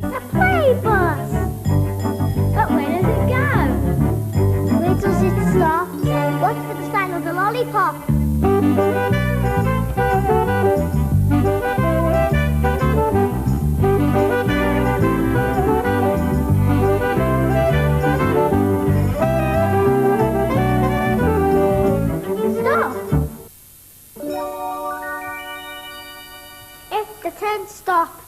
A Playbus! But where does it go? Where does it stop? What's the design of the lollipop? If the train stop.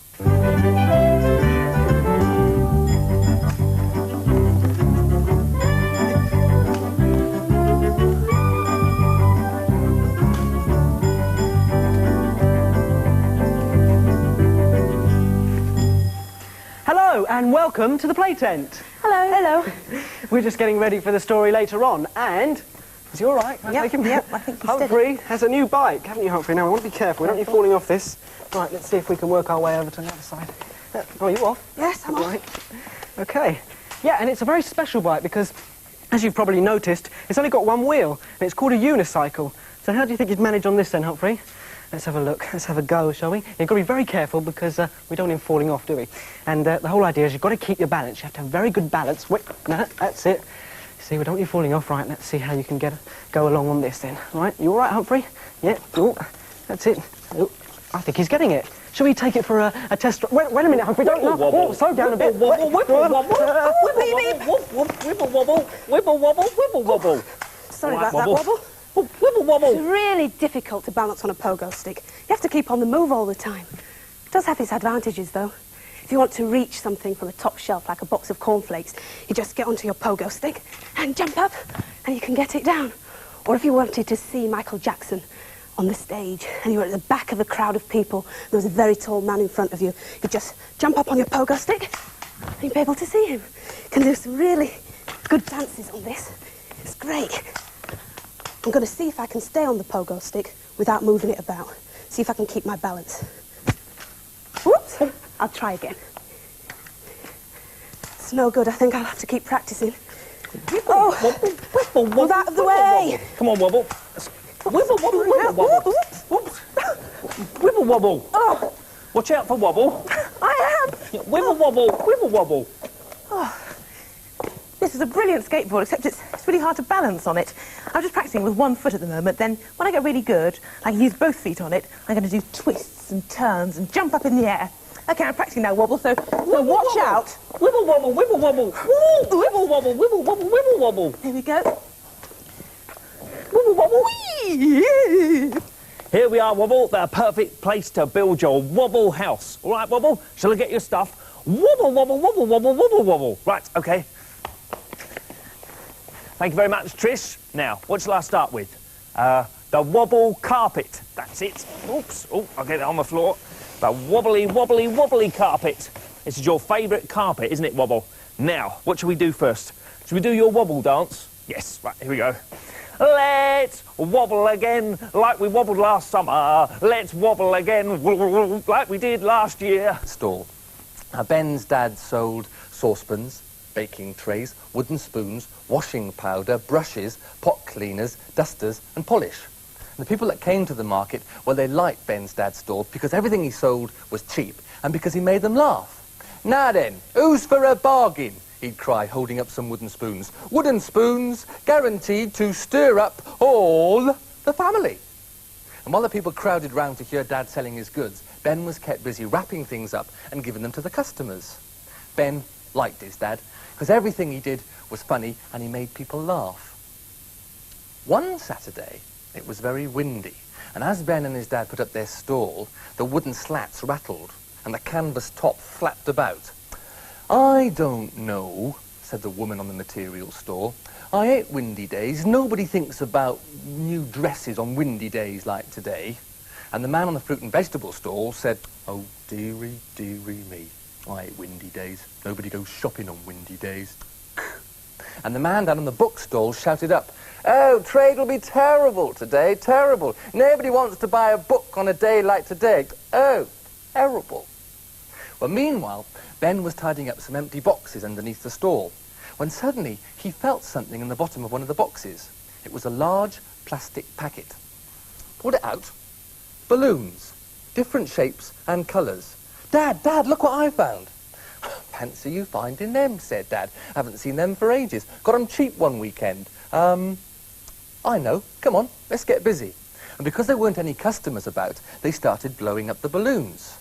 Hello and welcome to the play tent. Hello. Hello. We're just getting ready for the story later on, and is he all right? Yep, I think he's Humphrey has a new bike, haven't you, Humphrey? Now we want to be careful. We don't want you falling off this. Right, let's see if we can work our way over to the other side. Oh, are you off? Yes, I'm off. Right. Okay. Yeah, and it's a very special bike because, as you've probably noticed, it's only got one wheel, and it's called a unicycle. So how do you think you'd manage on this then, Humphrey? Let's have a look. Let's have a go, shall we? You've got to be very careful because we don't want him falling off, do we? And the whole idea is you've got to keep your balance. You have to have very good balance. Wait, no, that's it. See, we don't want you falling off. Right, let's see how you can go along on this then. Right, you all right, Humphrey? Yeah, oh, that's it. Oh, I think he's getting it. Shall we take it for a test? Wait a minute, Humphrey, don't wobble. Slow down a bit. Wibble, wobble, wibble, wobble, wibble, wobble. Sorry about that, Wobble. Wibble, wobble. It's really difficult to balance on a pogo stick. You have to keep on the move all the time. It does have its advantages, though. If you want to reach something from a top shelf, like a box of cornflakes, you just get onto your pogo stick and jump up, and you can get it down. Or if you wanted to see Michael Jackson on the stage, and you were at the back of a crowd of people, and there was a very tall man in front of you, you just jump up on your pogo stick, and you'll be able to see him. You can do some really good dances on this. It's great. I'm going to see if I can stay on the pogo stick without moving it about. See if I can keep my balance. Whoops! I'll try again. It's no good. I think I'll have to keep practicing. Oh! Wibble, Move out of the way! Come on, Wobble. Wibble, wobble, wibble, wobble. Wibble, wobble. Oh! Watch out for Wobble. I am! Wibble, wobble, wibble, wobble. Oh. This is a brilliant skateboard, except it's really hard to balance on it. I'm just practicing with one foot at the moment, then when I get really good, I can use both feet on it. I'm going to do twists and turns and jump up in the air. OK, I'm practicing now, Wobble, so watch out. Wibble, wobble, wibble, wobble. Wibble, wobble, wibble, wobble, wibble, wobble. Here we go. Wibble, wobble. Whee! Here we are, Wobble, the perfect place to build your Wobble house. All right, Wobble, shall I get your stuff? Wobble, wobble, wobble, wobble, wobble, wobble. Right, OK. Thank you very much, Trish. Now, what shall I start with? The Wobble carpet. That's it. Oops. Oh, I'll get it on the floor. The wobbly, wobbly, wobbly carpet. This is your favourite carpet, isn't it, Wobble? Now, what shall we do first? Shall we do your Wobble dance? Yes, right, here we go. Let's wobble again like we wobbled last summer. Let's wobble again like we did last year. Stall. Ben's dad sold saucepans, baking trays, wooden spoons, washing powder, brushes, pot cleaners, dusters and polish. And the people that came to the market, well, they liked Ben's dad's stall because everything he sold was cheap and because he made them laugh. Now then, who's for a bargain? He'd cry, holding up some wooden spoons. Wooden spoons, guaranteed to stir up all the family. And while the people crowded round to hear Dad selling his goods, Ben was kept busy wrapping things up and giving them to the customers. Ben liked his dad, because everything he did was funny and he made people laugh. One Saturday, it was very windy, and as Ben and his dad put up their stall, the wooden slats rattled and the canvas top flapped about. "I don't know," said the woman on the material store. "I hate windy days. Nobody thinks about new dresses on windy days like today." And the man on the fruit and vegetable stall said, "Oh, dearie, dearie me. I hate windy days. Nobody goes shopping on windy days." And the man down on the bookstall shouted up, "Oh, trade will be terrible today, terrible. Nobody wants to buy a book on a day like today. Oh, terrible." Well, meanwhile, Ben was tidying up some empty boxes underneath the stall, when suddenly he felt something in the bottom of one of the boxes. It was a large plastic packet. Pulled it out. Balloons, different shapes and colours. "Dad, Dad, look what I found." Fancy you finding them, said Dad. Haven't seen them for ages. Got 'em cheap one weekend. I know. Come on, let's get busy. And because there weren't any customers about, they started blowing up the balloons.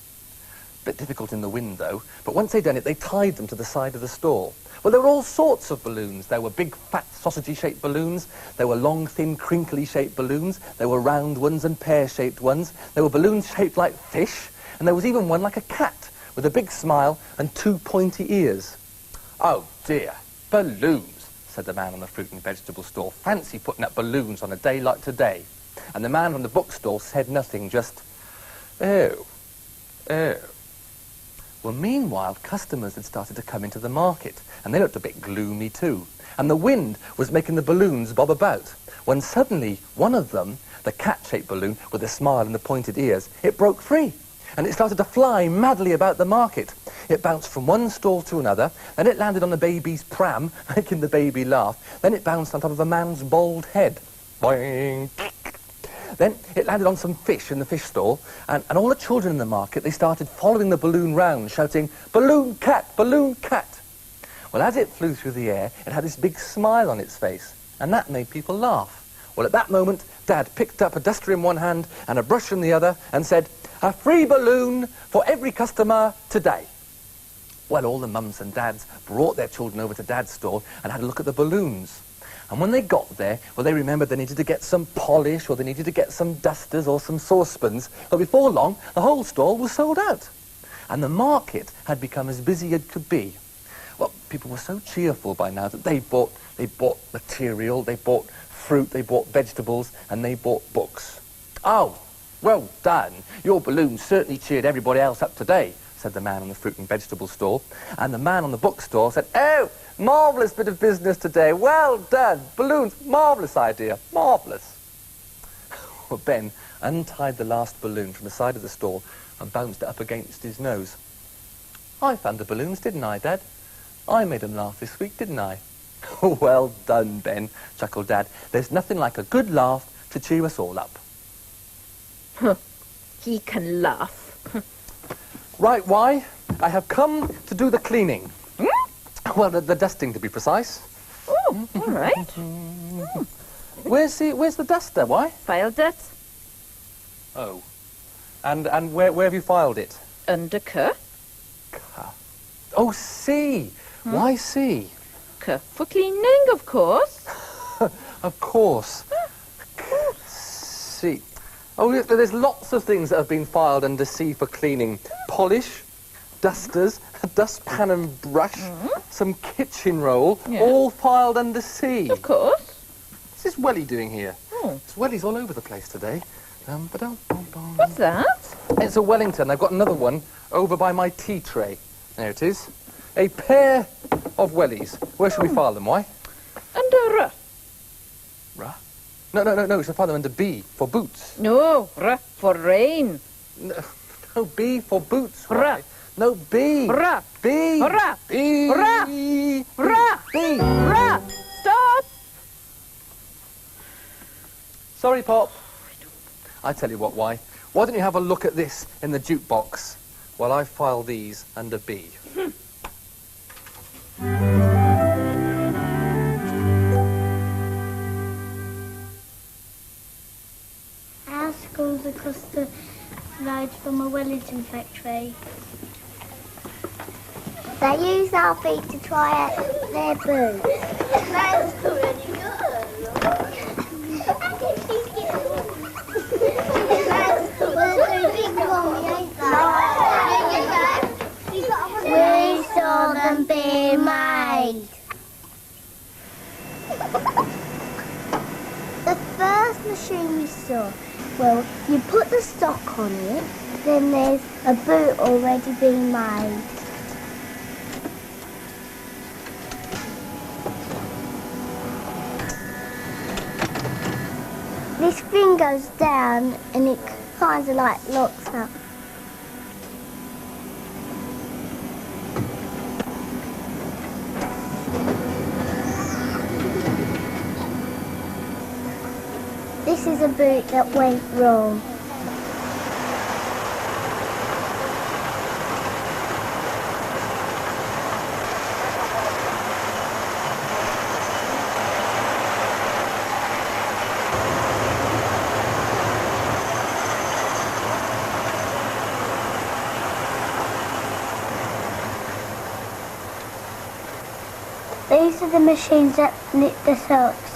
Bit difficult in the wind, though, but once they'd done it, they tied them to the side of the stall. Well, there were all sorts of balloons. There were big, fat, sausagey-shaped balloons. There were long, thin, crinkly-shaped balloons. There were round ones and pear-shaped ones. There were balloons shaped like fish. And there was even one like a cat, with a big smile and 2 pointy ears. Oh, dear, balloons, said the man on the fruit and vegetable stall. Fancy putting up balloons on a day like today. And the man from the bookstall said nothing, just, oh, oh. Well, meanwhile, customers had started to come into the market, and they looked a bit gloomy too. And the wind was making the balloons bob about, when suddenly one of them, the cat-shaped balloon with the smile and the pointed ears, it broke free. And it started to fly madly about the market. It bounced from one stall to another, then it landed on the baby's pram, making the baby laugh. Then it bounced on top of a man's bald head. Boing! Then it landed on some fish in the fish stall, and all the children in the market, they started following the balloon round, shouting, "Balloon cat! Balloon cat!" Well, as it flew through the air, it had this big smile on its face, and that made people laugh. Well, at that moment, Dad picked up a duster in one hand and a brush in the other and said, "A free balloon for every customer today." Well, all the mums and dads brought their children over to Dad's stall and had a look at the balloons. And when they got there, well, they remembered they needed to get some polish, or they needed to get some dusters or some saucepans. But before long, the whole stall was sold out. And the market had become as busy as it could be. Well, people were so cheerful by now that they bought material, they bought fruit, they bought vegetables, and they bought books. "Oh, well done. Your balloon certainly cheered everybody else up today," said the man on the fruit and vegetable stall. And the man on the bookstore said, "Oh, marvellous bit of business today. Well done. Balloons, marvellous idea. Marvellous." Well, Ben untied the last balloon from the side of the stall and bounced it up against his nose. "I found the balloons, didn't I, Dad? I made 'em laugh this week, didn't I?" "Well done, Ben," chuckled Dad. "There's nothing like a good laugh to cheer us all up." He can laugh. Right, why? I have come to do the cleaning. Well, the dusting, to be precise. Oh, all right. Where's the duster? Why? Filed it. Oh. And where have you filed it? Under C. Oh, C. Why C? C for cleaning, of course. Of course. C. Oh, there's lots of things that have been filed under C for cleaning. Polish, dusters, a dustpan and brush, some kitchen roll, all filed under C. Of course. What's this Welly doing here? There's wellies all over the place today. What's that? It's a Wellington. I've got another one over by my tea tray. There it is. A pair of wellies. Where should we file them? Why? Under R. Ruh? No, we should file them under B for boots. No, R for rain. No, B for boots. R. Why? No, B. R. B. R. B. R. B. R. B. R. Stop! Sorry, Pop. I tell you what, why? Why don't you have a look at this in the jukebox while I file these under B? Our school's across the road from a Wellington factory. They use our feet to try out their boots. That's really good. We saw them being made. The first machine we saw, well, you put the stock on it, then there's a boot already being made. This thing goes down and it kind of like locks up. This is a boot that went wrong. These are the machines that knit the socks.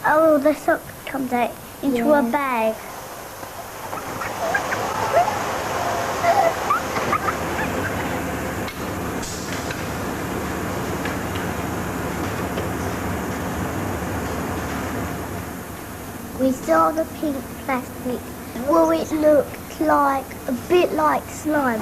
Oh, the sock comes out into a bag. We saw the pink plastic. Well, it looked like a bit like slime.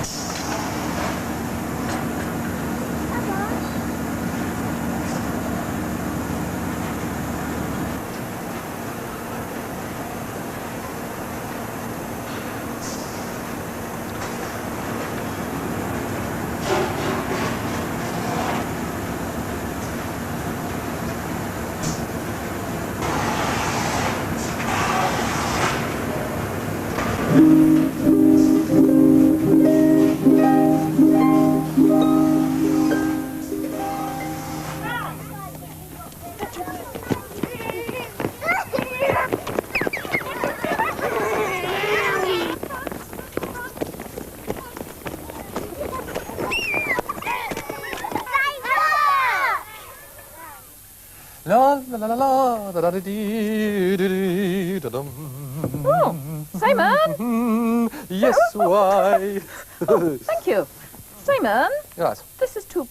La la la la la da da dee dee da dum. Oh, Simon! Yes, why? Thank you. Simon, Right. this is too